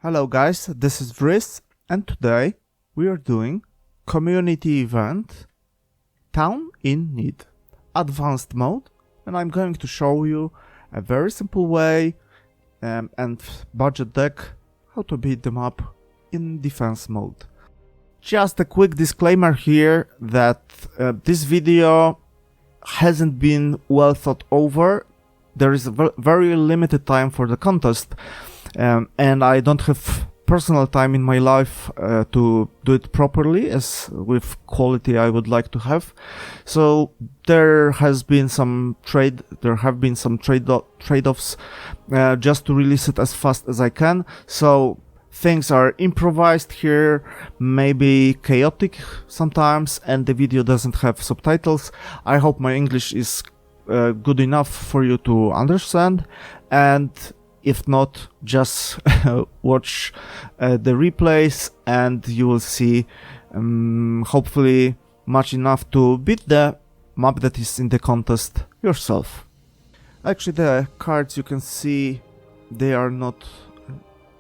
Hello guys, this is Vriss, and today we are doing community event Town in Need advanced mode, and I'm going to show you a very simple way and budget deck how to beat them up in defense mode. Just a quick disclaimer here that this video hasn't been well thought over. There is a very limited time for the contest, and I don't have personal time in my life to do it properly as with quality I would like to have. So there have been some trade-offs just to release it as fast as I can. So things are improvised here, maybe chaotic sometimes, and the video doesn't have subtitles. I hope my English is good enough for you to understand, and if not, just watch the replays and you will see hopefully much enough to beat the map that is in the contest yourself. Actually, the cards you can see, they are not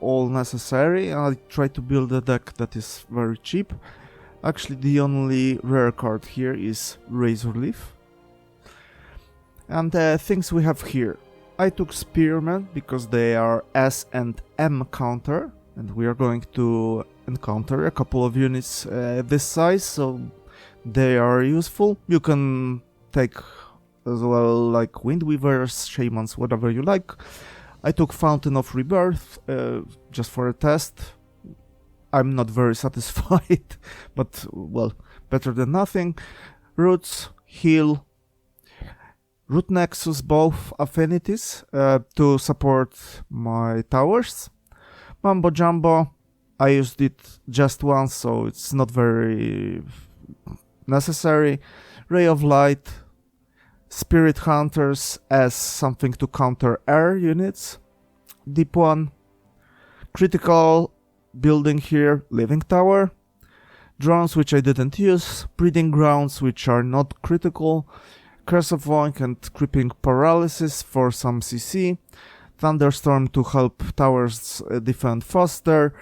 all necessary. I try to build a deck that is very cheap. Actually, the only rare card here is Razor Leaf. And things we have here. I took Spearmen because they are S and M counter, and we are going to encounter a couple of units this size, so they are useful. You can take as well like Windweavers, Shamans, whatever you like. I took Fountain of Rebirth just for a test. I'm not very satisfied, but well, better than nothing. Roots, Heal, Root Nexus, both affinities to support my towers. Mambo Jumbo, I used it just once, so it's not very necessary. Ray of Light, Spirit Hunters as something to counter air units. Deep One, critical building here, Living Tower. Drones, which I didn't use. Breeding Grounds, which are not critical. Curse of Voink and Creeping Paralysis for some CC. Thunderstorm to help towers defend faster.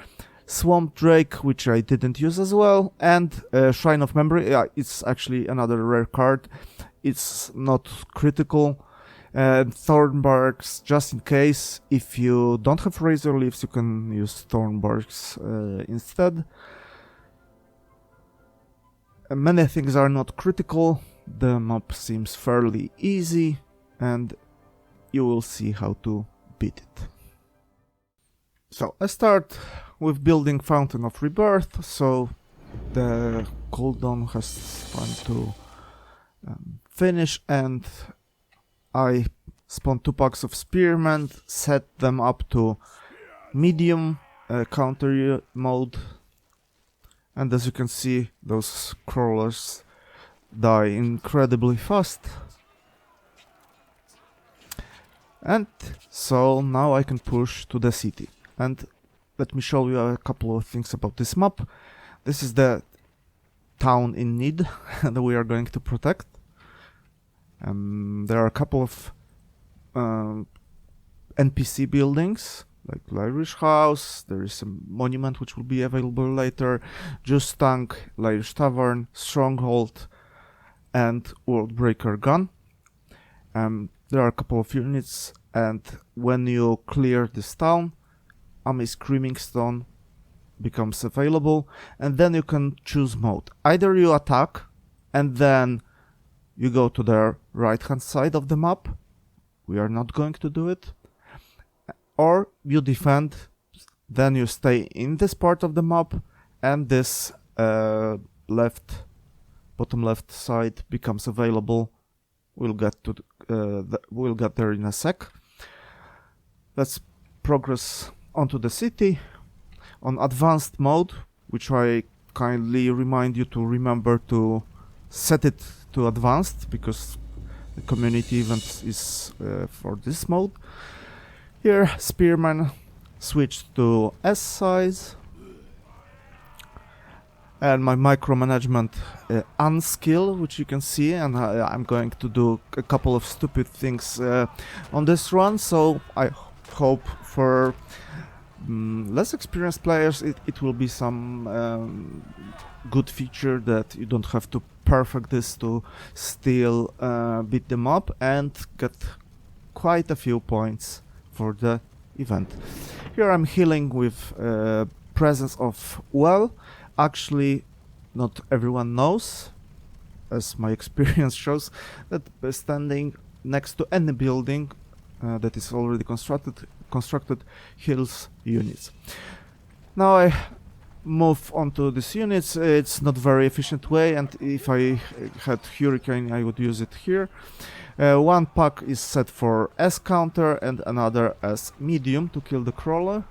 Swamp Drake, which I didn't use as well. And Shrine of Memory, it's actually another rare card. It's not critical. And Thornbarks, just in case, if you don't have Razor Leaves, you can use Thornbarks instead. Many things are not critical. The map seems fairly easy, and you will see how to beat it. So I start with building Fountain of Rebirth, so the cooldown has time to finish, and I spawn 2 packs of Spearmen, set them up to medium counter mode, and as you can see, those crawlers die incredibly fast. And so now I can push to the city. And let me show you a couple of things about this map. This is the town in need that we are going to protect. There are a couple of NPC buildings, like Irish House. There is a monument which will be available later. Juice Tank, Irish Tavern, Stronghold, and Worldbreaker Gun. There are a couple of units, and when you clear this town, Ami Screaming Stone becomes available, and then you can choose mode. Either you attack, and then you go to the right hand side of the map. We are not going to do it. Or you defend, then you stay in this part of the map, and this bottom left side becomes available. We'll get there in a sec. Let's progress onto the city on advanced mode, which I kindly remind you to remember to set it to advanced, because the community event is for this mode. Here, Spearman switched to S size. And my micromanagement unskill, which you can see, and I'm going to do a couple of stupid things on this run, so I hope for less experienced players, it will be some good feature that you don't have to perfect this to still beat them up and get quite a few points for the event. Here I'm healing with presence of well. Actually, not everyone knows, as my experience shows, that standing next to any building that is already constructed heals units. Now I move on to these units. It's not very efficient way, and if I had Hurricane I would use it here. One pack is set for S counter and another as medium to kill the crawler.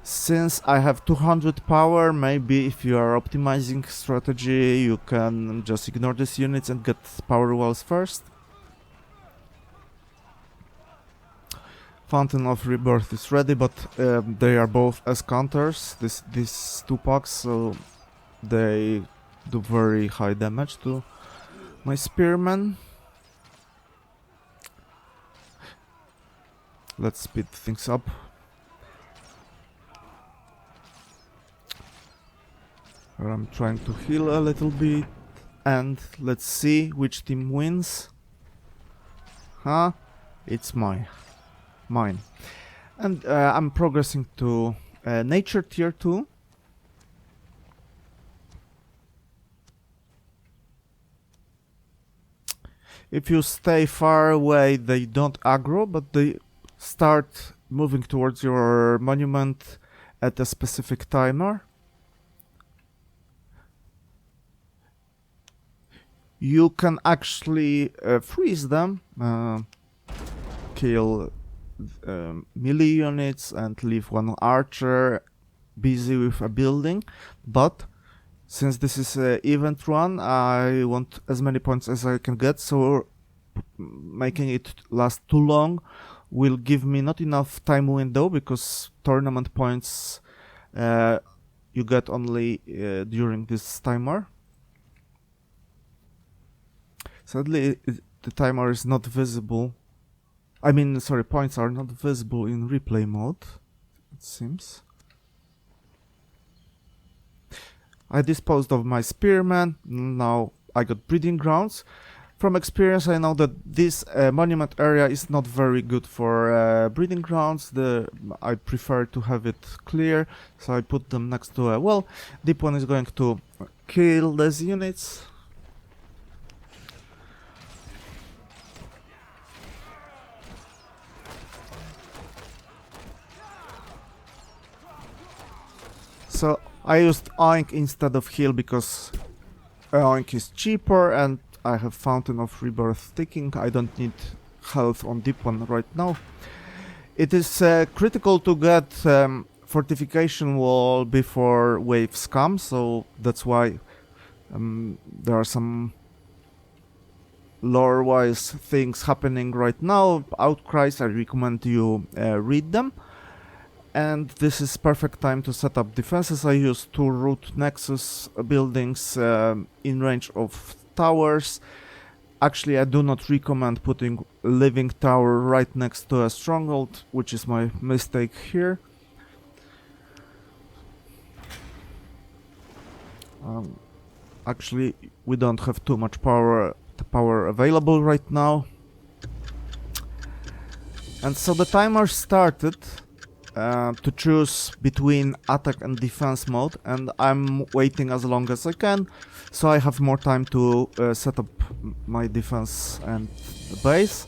Since I have 200 power, maybe if you are optimizing strategy you can just ignore these units and get power walls first. Fountain of Rebirth is ready, but they are both as counters, these two packs, so they do very high damage to my spearmen. Let's speed things up. I'm trying to heal a little bit, and let's see which team wins. Huh? It's mine. And I'm progressing to nature tier 2. If you stay far away they don't aggro, but they start moving towards your monument at a specific timer. You can actually freeze them, kill melee units and leave one archer busy with a building, but since this is an event run I want as many points as I can get, so making it last too long will give me not enough time window, because tournament points you get only during this timer. Sadly the timer is not visible. I mean, sorry, points are not visible in replay mode, it seems. I disposed of my spearman, now I got breeding grounds. From experience I know that this monument area is not very good for breeding grounds. I prefer to have it clear, so I put them next to a well. Deep One is going to kill these units. So I used Oink instead of heal because Oink is cheaper and I have Fountain of Rebirth ticking. I don't need health on Deep One right now. It is critical to get fortification wall before waves come, so that's why there are some lore-wise things happening right now. Outcries, I recommend you read them. And this is perfect time to set up defenses. I use 2 root nexus buildings in range of towers. Actually, I do not recommend putting living tower right next to a stronghold, which is my mistake here. Actually, we don't have too much power available right now. And so the timer started to choose between attack and defense mode, and I'm waiting as long as I can, so I have more time to set up my defense and the base.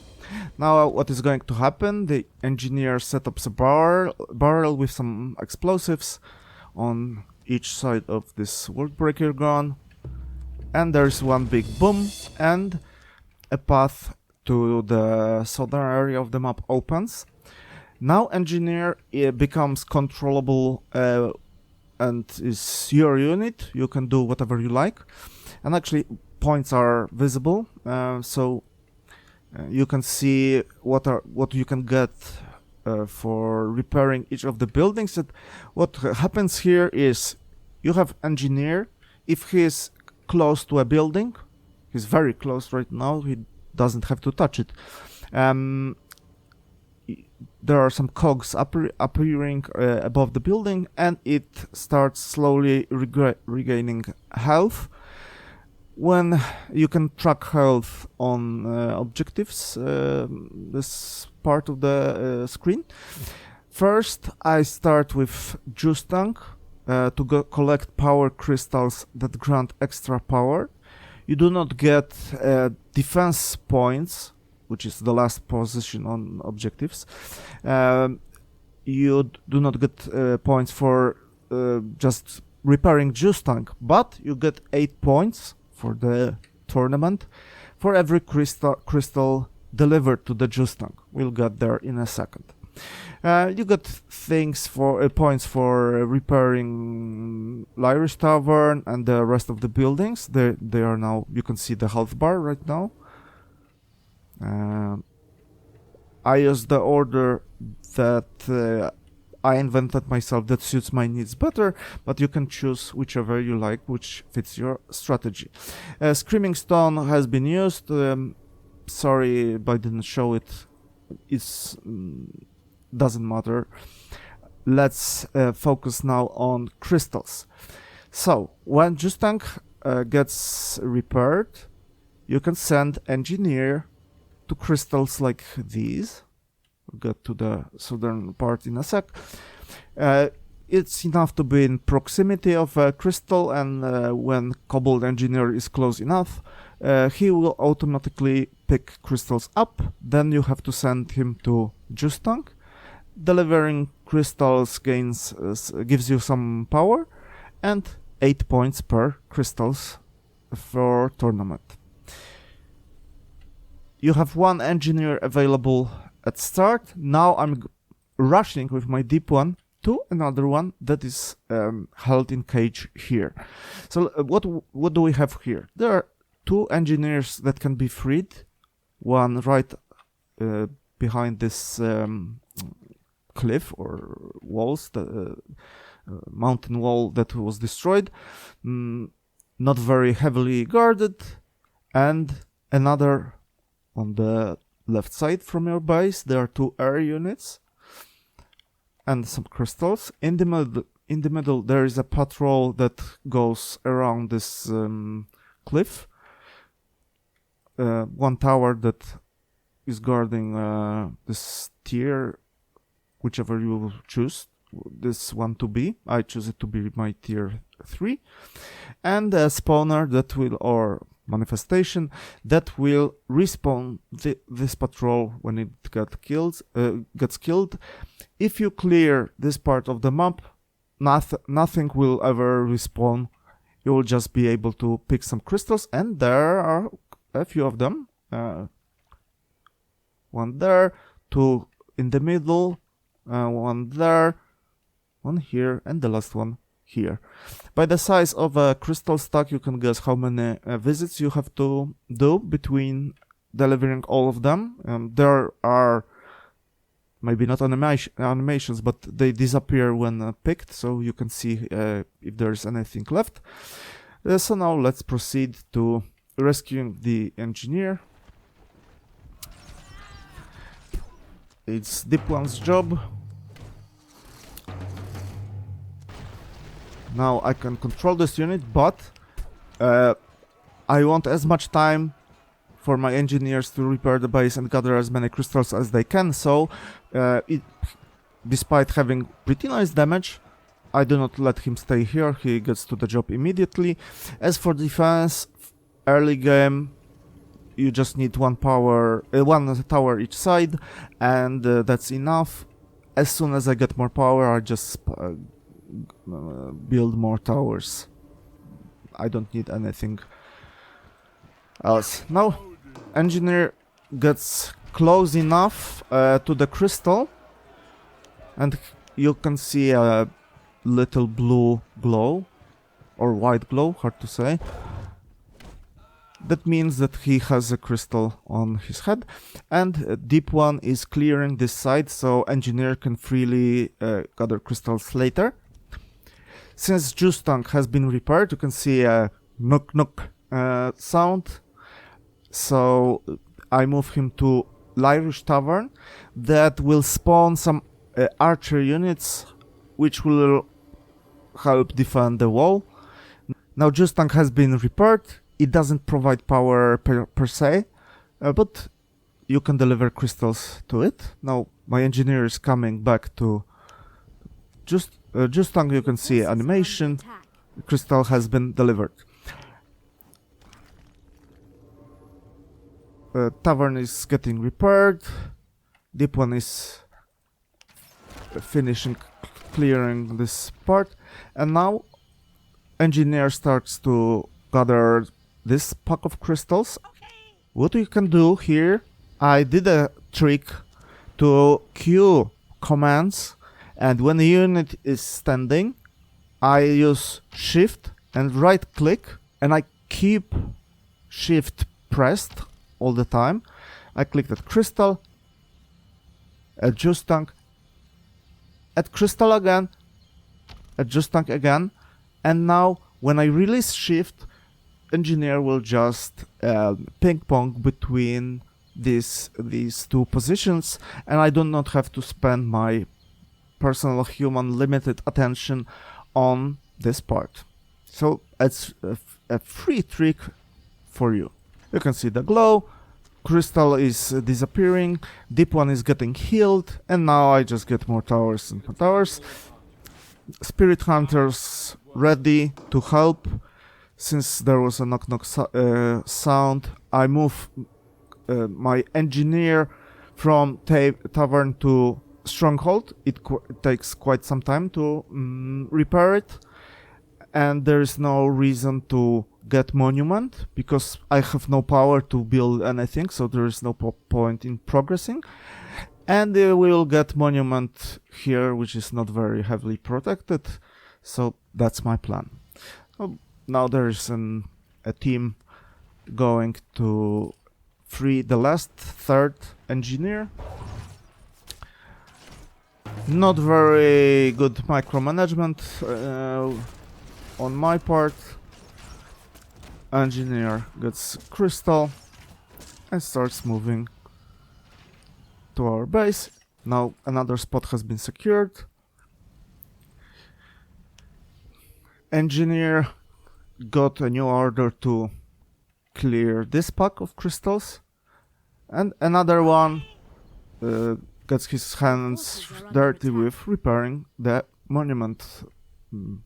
Now what is going to happen? The engineer set up a barrel with some explosives on each side of this worldbreaker gun, and there's one big boom, and a path to the southern area of the map opens. Now engineer becomes controllable and is your unit. You can do whatever you like, and actually points are visible, so you can see what you can get for repairing each of the buildings. And what happens here is you have engineer. If he is close to a building, he's very close right now, he doesn't have to touch it. there are some cogs appearing above the building, and it starts slowly regaining health. When you can track health on objectives, this part of the screen. First, I start with Juice Tank to collect power crystals that grant extra power. You do not get defense points, which is the last position on objectives. You do not get points for just repairing Juice Tank, but you get 8 points for the tournament for every crystal delivered to the Juice Tank. We'll get there in a second. You get things for points for repairing Lyrish Tavern and the rest of the buildings. They are now, you can see the health bar right now. I use the order that I invented myself that suits my needs better, but you can choose whichever you like, which fits your strategy. Screaming Stone has been used. Sorry if I didn't show it. It's doesn't matter. Let's focus now on crystals. So when Juice Tank gets repaired, you can send Engineer to crystals like these. We'll get to the southern part in a sec. It's enough to be in proximity of a crystal, and when Kobold Engineer is close enough, he will automatically pick crystals up. Then you have to send him to Juice Tank. Delivering crystals gives you some power, and 8 points per crystals for tournament. You have 1 engineer available at start. Now I'm rushing with my deep one to another one that is held in cage here. So what do we have here? There are 2 engineers that can be freed. One right behind this cliff or walls, the mountain wall that was destroyed, not very heavily guarded, and another on the left side from your base. There are 2 air units and some crystals. In the middle there is a patrol that goes around this cliff. 1 tower that is guarding this tier, whichever you will choose this one to be. I choose it to be my tier 3. And a spawner that will, or manifestation, that will respawn this patrol when it gets killed. If you clear this part of the map, nothing will ever respawn. You will just be able to pick some crystals, and there are a few of them. 1 there, 2 in the middle, 1 there, 1 here, and the last one here. By the size of a crystal stack, you can guess how many visits you have to do between delivering all of them. There are maybe not animations, but they disappear when picked, so you can see if there's anything left. So now let's proceed to rescuing the engineer. It's Deep One's job. Now I can control this unit, but I want as much time for my engineers to repair the base and gather as many crystals as they can, so despite having pretty nice damage, I do not let him stay here. He gets to the job immediately. As for defense, early game, you just need 1 tower each side, and that's enough. As soon as I get more power, I just build more towers. I don't need anything else. Now, engineer gets close enough to the crystal, and you can see a little blue glow, or white glow, hard to say. That means that he has a crystal on his head, and Deep One is clearing this side, so engineer can freely gather crystals later. Since Juice Tank has been repaired, you can see a knock knock sound, so I move him to Irish Tavern that will spawn some archer units which will help defend the wall. Now Juice Tank has been repaired. It doesn't provide power per se, but you can deliver crystals to it. Now my engineer is coming back to Juice Tank. You can see animation. The crystal has been delivered. Tavern is getting repaired. Deep One is finishing clearing this part, and now engineer starts to gather this pack of crystals. What you can do here, I did a trick to queue commands, and when the unit is standing, I use shift and right click, and I keep shift pressed all the time. I click that crystal, add Juice Tank, add crystal again, add Juice Tank again, and now when I release shift, engineer will just ping pong between these two positions, and I do not have to spend my personal human limited attention on this part. So it's a free trick for you. You can see the glow, crystal is disappearing, Deep One is getting healed, and now I just get more towers and more towers. Spirit Hunters ready to help. Since there was a knock sound, I move my engineer from tavern to stronghold. It takes quite some time to repair it, and there is no reason to get monument because I have no power to build anything, so there is no point in progressing. And we will get monument here, which is not very heavily protected, so that's my plan. Now there is a team going to free the last third engineer. Not very good micromanagement on my part. Engineer gets crystal and starts moving to our base. Now another spot has been secured. Engineer got a new order to clear this pack of crystals, and another one gets his hands dirty with repairing the monument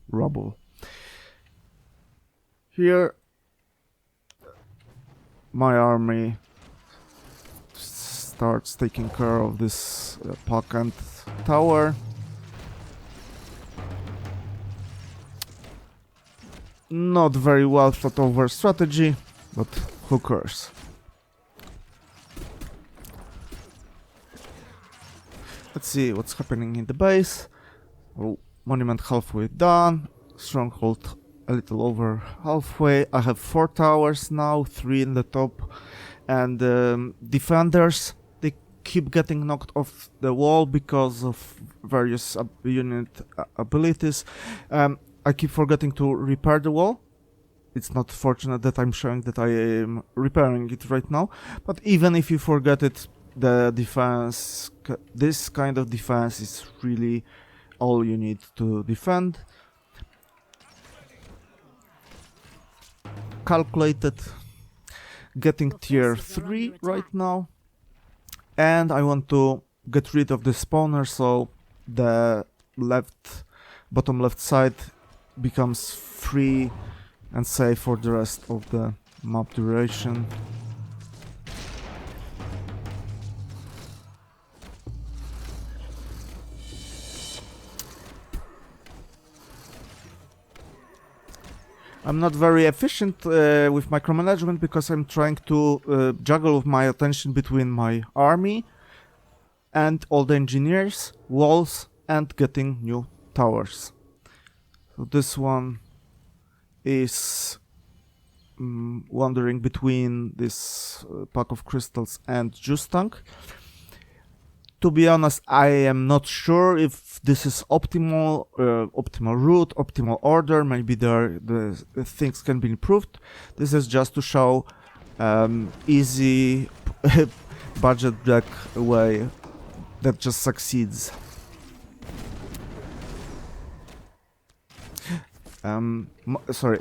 rubble. Here my army starts taking care of this pack and tower. Not very well thought over strategy, but who cares? Let's see what's happening in the base. Oh, monument halfway done. Stronghold a little over halfway. I have 4 towers now, 3 in the top, and defenders, they keep getting knocked off the wall because of various unit abilities. I keep forgetting to repair the wall. It's not fortunate that I'm showing that I am repairing it right now, but even if you forget it, the defense, this kind of defense is really all you need to defend. Calculated, getting tier 3 right now, and I want to get rid of the spawner so the bottom left side becomes free and safe for the rest of the map duration. I'm not very efficient with micromanagement because I'm trying to juggle my attention between my army and all the engineers, walls, and getting new towers. So this one is wandering between this pack of crystals and Juice Tank. To be honest, I am not sure if this is optimal route, optimal order. Maybe the things can be improved. This is just to show easy. budget deck way that just succeeds.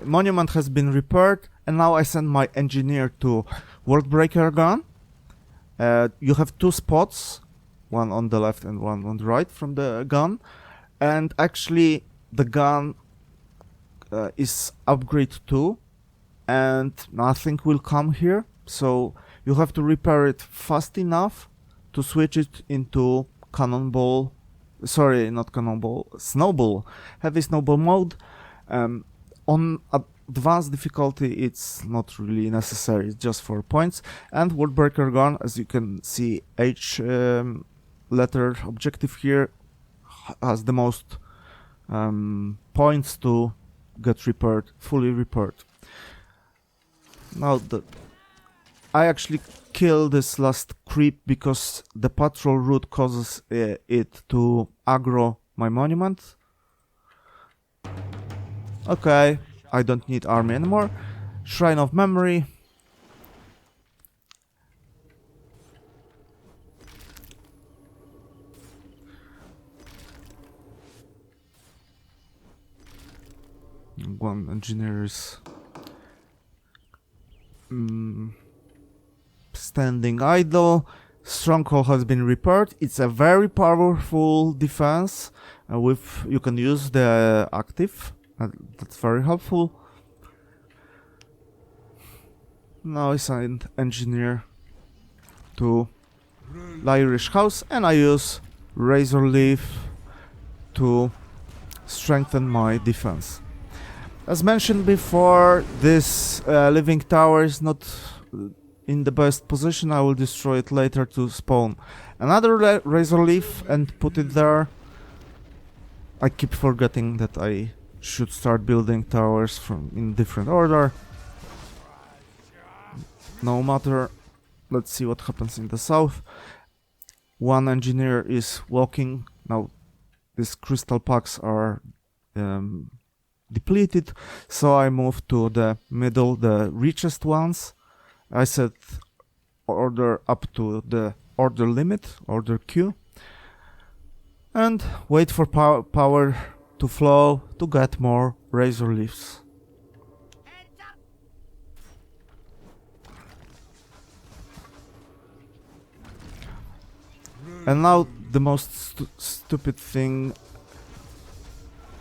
Monument has been repaired, and now I send my engineer to Worldbreaker gun. You have two spots, one on the left and one on the right from the gun, and actually the gun is upgrade 2, and nothing will come here, so you have to repair it fast enough to switch it into cannonball, sorry, not cannonball, snowball, heavy snowball mode. On advanced difficulty it's not really necessary, it's just for points. And Worldbreaker gun, as you can see, H letter objective here has the most points to get repaired, fully repaired. Now I actually kill this last creep because the patrol route causes it to aggro my monument. Okay, I don't need army anymore. Shrine of Memory. One engineer is standing idle. Stronghold has been repaired. It's a very powerful defense with you can use the active. That's very helpful. Now I send engineer to Irish House, and I use Razor Leaf to strengthen my defense. As mentioned before, this living tower is not in the best position. I will destroy it later to spawn another Razor Leaf and put it there. I keep forgetting that I should start building towers in different order. No matter. Let's see what happens in the south. One engineer is walking. Now these crystal packs are depleted, so I move to the middle, the richest ones. I set order up to the order limit, order Q, and wait for power to flow to get more Razor Leaves. And now the most stupid thing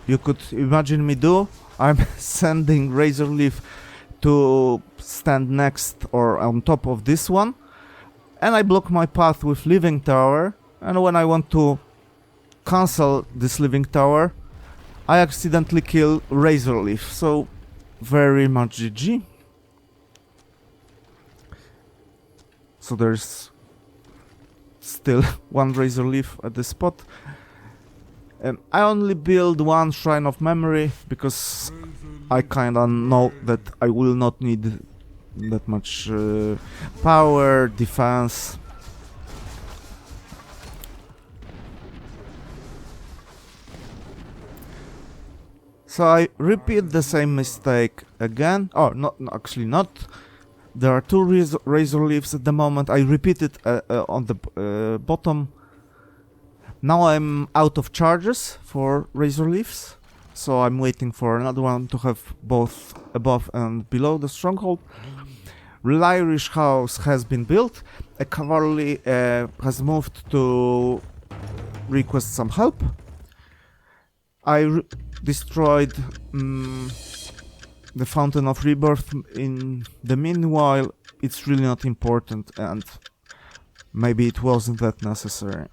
you could imagine me do, I'm sending Razor Leaf to stand next or on top of this one, and I block my path with Living Tower, and when I want to cancel this Living Tower, I accidentally kill Razor Leaf, so very much GG. So there's still one Razor Leaf at this spot. I only build one Shrine of Memory because I kinda know that I will not need that much power, defense. So I repeat the same mistake again. Oh, actually not. There are two Razor Leaves at the moment. I repeat it on the bottom. Now I'm out of charges for Razor Leaves, so I'm waiting for another one to have both above and below the stronghold. Irish House has been built. A cavalry has moved to request some help. I destroyed the Fountain of Rebirth in the meanwhile. It's really not important, and maybe it wasn't that necessary.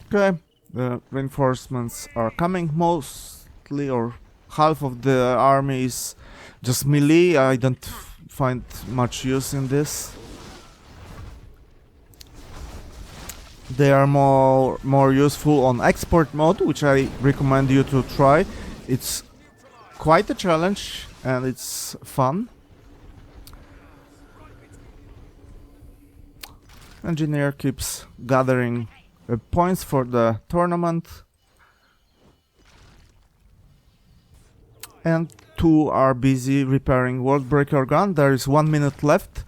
Okay, the reinforcements are coming. Mostly, or half of the army is just melee. I don't find much use in this. They are more useful on export mode, which I recommend you to try. It's quite a challenge and it's fun. Engineer keeps gathering points for the tournament. And 2 are busy repairing Worldbreaker gun. There is 1 minute left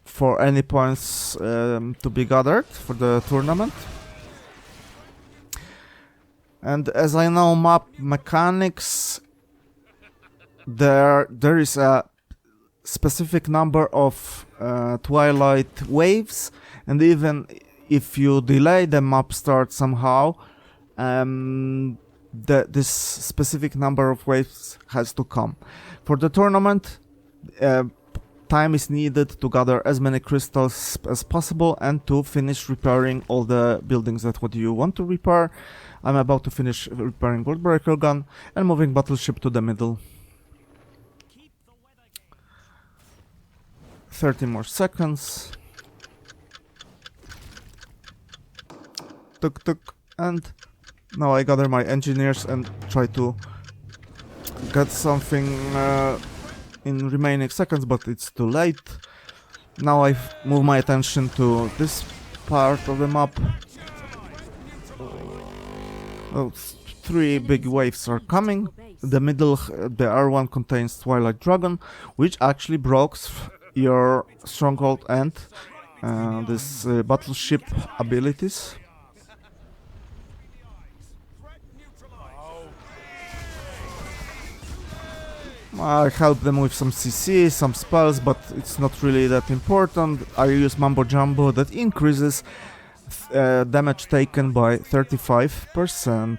for any points to be gathered for the tournament. And as I know map mechanics, there is a specific number of twilight waves, and even if you delay the map start somehow, this specific number of waves has to come. For the tournament, time is needed to gather as many crystals as possible and to finish repairing all the buildings that what you want to repair. I'm about to finish repairing Worldbreaker gun and moving battleship to the middle. 30 more seconds. Tuk tuk, and now I gather my engineers and try to get something in remaining seconds, but it's too late. Now I move my attention to this part of the map. Oh, 3 big waves are coming. The middle, the R1 contains Twilight Dragon, which actually broke your stronghold and this battleship abilities. I help them with some CC, some spells, but it's not really that important. I use Mambo Jumbo that increases damage taken by 35%.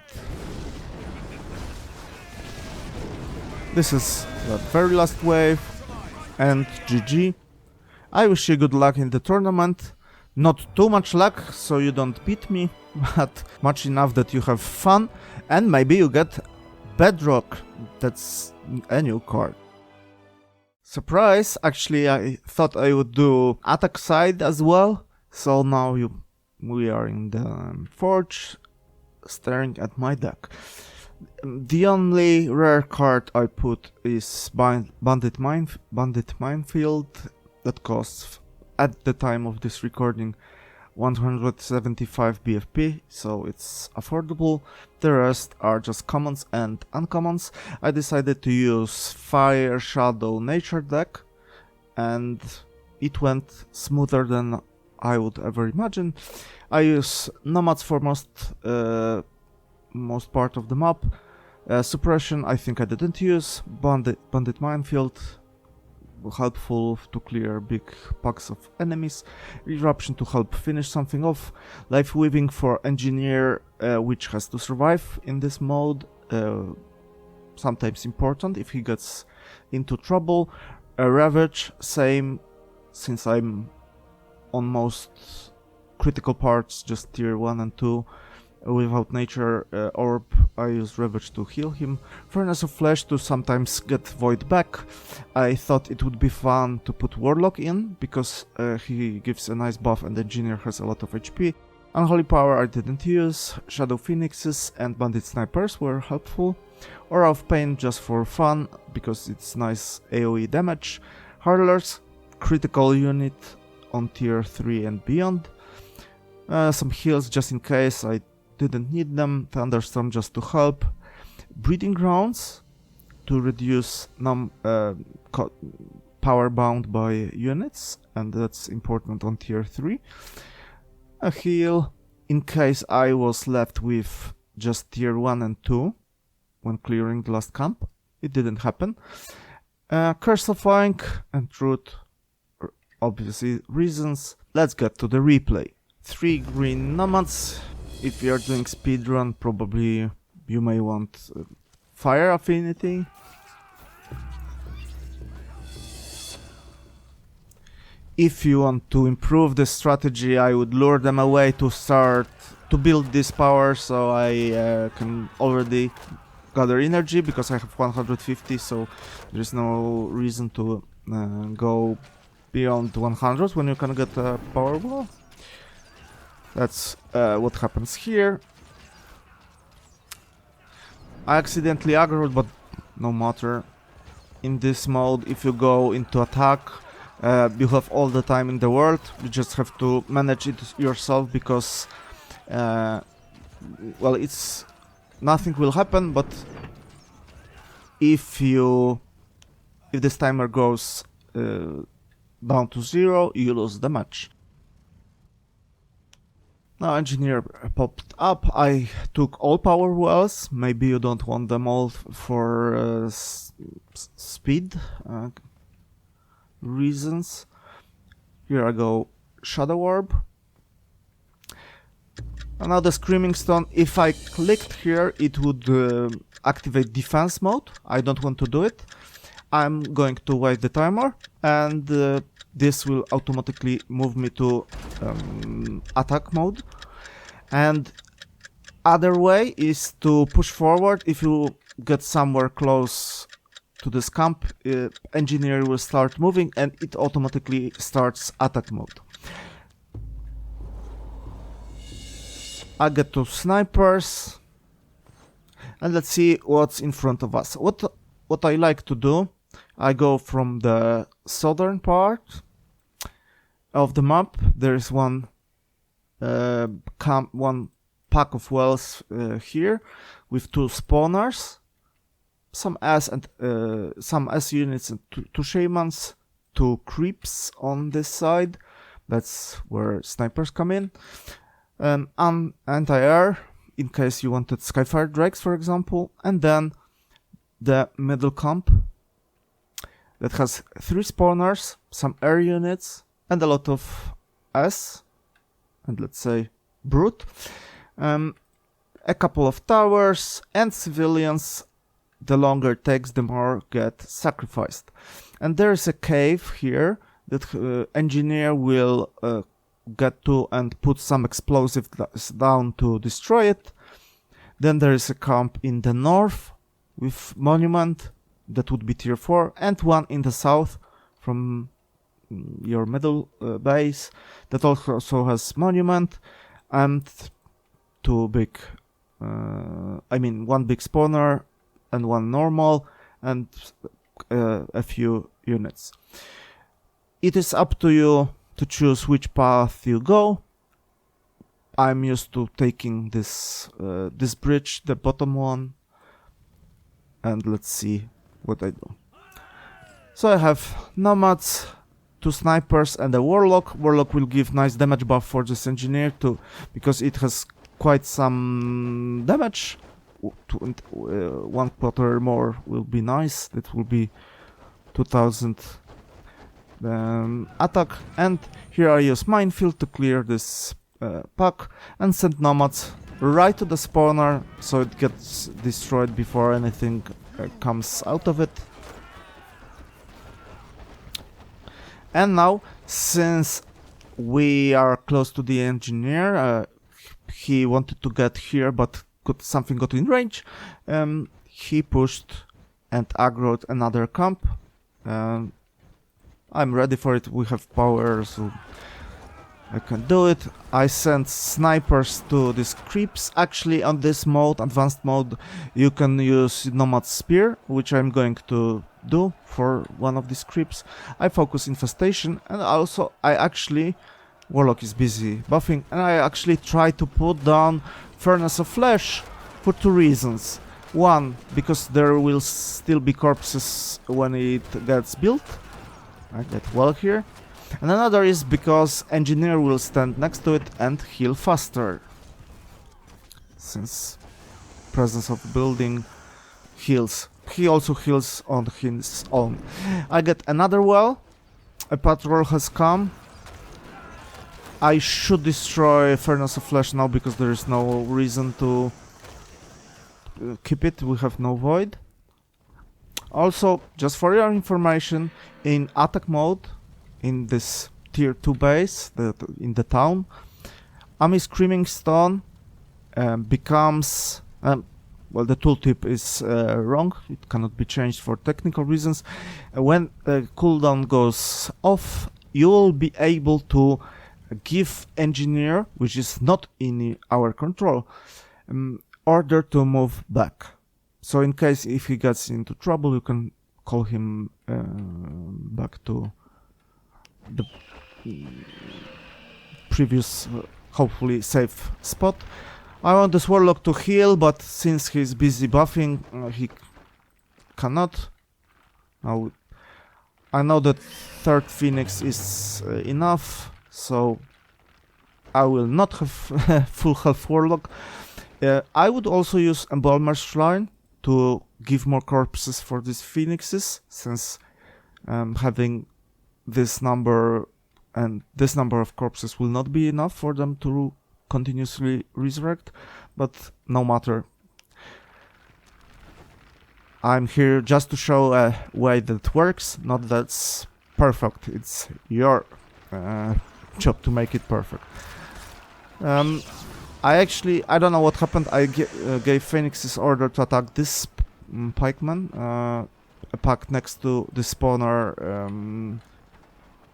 This is the very last wave, and GG. I wish you good luck in the tournament. Not too much luck, so you don't beat me, but much enough that you have fun, and maybe you get Bedrock. That's a new card. Surprise! Actually, I thought I would do attack side as well, so now we are in the forge, staring at my deck. The only rare card I put is Bandit Minefield that costs, at the time of this recording, 175 BFP, so it's affordable. The rest are just commons and uncommons. I decided to use Fire Shadow Nature deck, and it went smoother than I would ever imagine. I use Nomads for most part of the map. Suppression I think I didn't use. Bandit Minefield, helpful to clear big packs of enemies. Eruption to help finish something off. Life Weaving for Engineer, which has to survive in this mode. Sometimes important if he gets into trouble. Ravage, same, since I'm on most critical parts, just tier 1 and 2. Without Nature Orb, I use Ravage to heal him. Furnace of Flesh to sometimes get Void back. I thought it would be fun to put Warlock in, because he gives a nice buff and Engineer has a lot of HP. Unholy Power I didn't use. Shadow Phoenixes and Bandit Snipers were helpful. Aura of Pain just for fun, because it's nice AoE damage. Hurlers, critical unit on tier 3 and beyond. Some heals just in case I didn't need them. Thunderstorm just to help. Breeding Grounds to reduce power bound by units, and that's important on tier 3. A heal in case I was left with just tier 1 and 2 when clearing the last camp. It didn't happen. Curse of Ink and Truth, obviously reasons. Let's get to the replay. 3 green nomads. If you're doing speedrun, probably you may want fire affinity. If you want to improve the strategy, I would lure them away to start to build this power, so I can already gather energy, because I have 150, so there's no reason to go beyond 100 when you can get a power wall. That's what happens here. I accidentally aggroed, but no matter. In this mode, if you go into attack, you have all the time in the world. You just have to manage it yourself, because well, it's nothing will happen, but if this timer goes down to 0, you lose the match. Now engineer popped up. I took all power wells. Maybe you don't want them all for speed reasons. Here I go, Shadow Orb. And now the Screaming Stone, if I clicked here, it would activate defense mode. I don't want to do it. I'm going to wait the timer, and this will automatically move me to attack mode. And other way is to push forward. If you get somewhere close to this camp, engineer will start moving and it automatically starts attack mode. I get two snipers, and let's see what's in front of us. What I like to do, I go from the southern part of the map. There is one pack of wells here with two spawners, some S units and two shamans, two creeps on this side. That's where snipers come in. Anti-air, in case you wanted Skyfire Drakes, for example, and then the middle camp that has 3 spawners, some air units, and a lot of S, and let's say brute, a couple of towers, and civilians. The longer it takes, the more get sacrificed. And there is a cave here that engineer will get to and put some explosives down to destroy it. Then there is a camp in the north with monument, that would be tier 4, and one in the south from your middle base that also has monument, and one big spawner and one normal, and a few units. It is up to you to choose which path you go. I'm used to taking this bridge, the bottom one, and let's see what I do. So I have nomads, 2 snipers, and a warlock. Warlock will give nice damage buff for this engineer too, because it has quite some damage. 1/4 more will be nice. That will be 2000 attack. And here I use minefield to clear this pack and send nomads right to the spawner so it gets destroyed before anything comes out of it. And now, since we are close to the engineer, he wanted to get here but something got in range. He pushed and aggroed another camp. I'm ready for it. We have power, so I can do it. I sent snipers to these creeps. Actually, on this mode, advanced mode, you can use Nomad Spear, which I'm going to do for one of these creeps. I focus infestation, and also Warlock is busy buffing, and I actually try to put down Furnace of Flesh for 2 reasons. One, because there will still be corpses when it gets built. I get well here. And another is because engineer will stand next to it and heal faster, since presence of building heals. He also heals on his own. I get another well. A patrol has come. I should destroy Furnace of Flesh now because there is no reason to keep it. We have no void. Also, just for your information, in attack mode, in this tier 2 base, in the town, Ami Screaming Stone becomes... well, the tooltip is wrong. It cannot be changed for technical reasons. When cooldown goes off, you will be able to give engineer, which is not in our control, order to move back. So in case if he gets into trouble, you can call him back to the previous, hopefully safe spot. I want this warlock to heal, but since he's busy buffing, he cannot. Now, I know that third Phoenix is enough, so I will not have full health Warlock. I would also use Embalmer's Shrine to give more corpses for these Phoenixes, since having this number and this number of corpses will not be enough for them to continuously resurrect, but no matter. I'm here just to show a way that works, not that's perfect. It's your job to make it perfect. I don't know what happened. I gave Phoenix's order to attack this pikeman, a pack next to the spawner.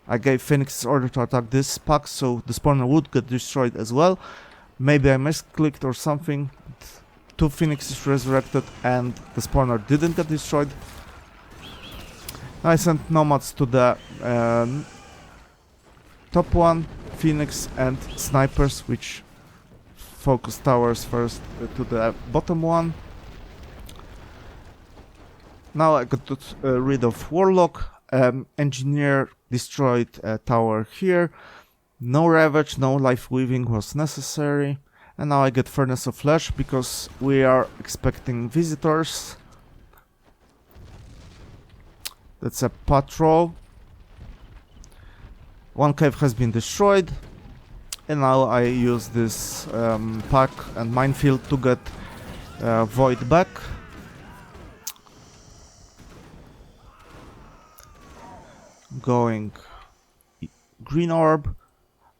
I gave Phoenix's order to attack this pack, so the spawner would get destroyed as well. Maybe I misclicked or something. Two Phoenixes resurrected and the spawner didn't get destroyed. I sent nomads to the top one, Phoenix and snipers, which focus towers first to the bottom one. Now I got rid of Warlock. Engineer destroyed a tower here. No Ravage, no Life Weaving was necessary. And now I get Furnace of Flesh because we are expecting visitors. That's a patrol. One cave has been destroyed. And now I use this pack and minefield to get Void back. Going Green Orb.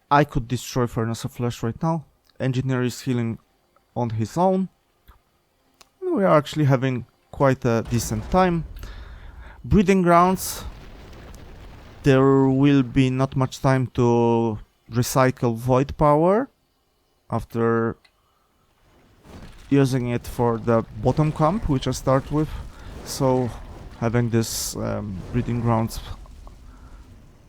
I could destroy Furnace of Flesh right now. Engineer is healing on his own. We are actually having quite a decent time. Breeding grounds. There will be not much time to recycle void power after using it for the bottom camp, which I start with. So having this breeding grounds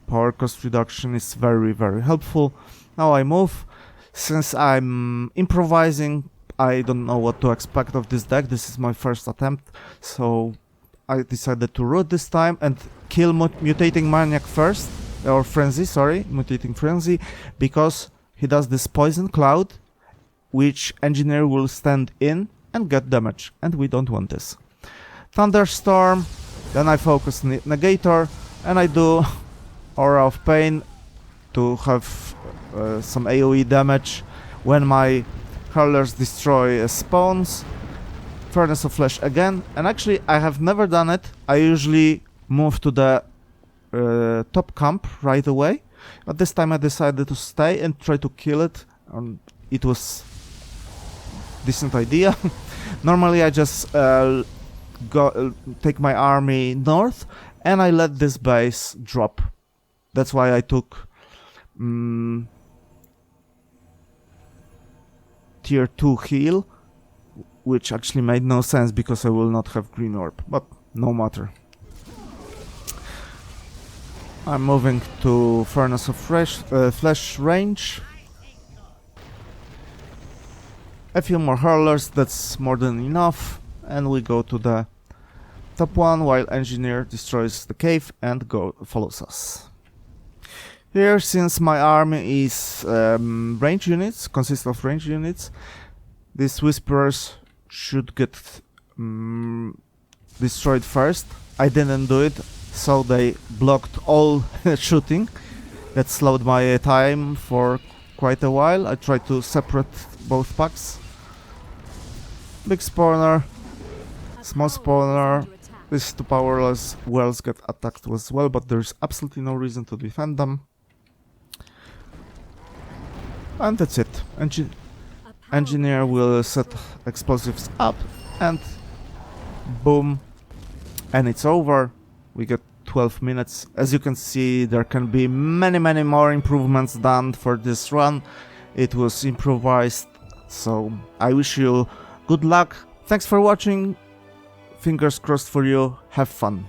power cost reduction is very, very helpful. Now I move. Since I'm improvising, I don't know what to expect of this deck. This is my first attempt, so I decided to root this time and kill Mutating Maniac first, or Frenzy, sorry, Mutating Frenzy, because he does this Poison Cloud, which Engineer will stand in and get damage, and we don't want this. Thunderstorm, then I focus Negator, and I do Aura of Pain to have some AoE damage when my hurlers destroy spawns. Furnace of Flesh again, and actually I have never done it. I usually move to the top camp right away, but this time I decided to stay and try to kill it, and it was decent idea. Normally I just take my army north and I let this base drop. That's why I took tier 2 heal, which actually made no sense because I will not have Green Orb, but no matter. I'm moving to Furnace of Flesh range. A few more hurlers, that's more than enough, and we go to the top one while Engineer destroys the cave and follows us. Here, since my army is range units, consists of range units, these Whisperers should get destroyed first. I didn't do it, so they blocked all shooting. That slowed my time for quite a while. I tried to separate both packs. Big spawner, small spawner. These two powerless wells get attacked as well, but there's absolutely no reason to defend them. And that's it. Engineer will set explosives up and boom, and it's over. We get 12 minutes. As you can see, there can be many more improvements done for this run. It was improvised, so I wish you good luck. Thanks for watching. Fingers crossed for you. Have fun.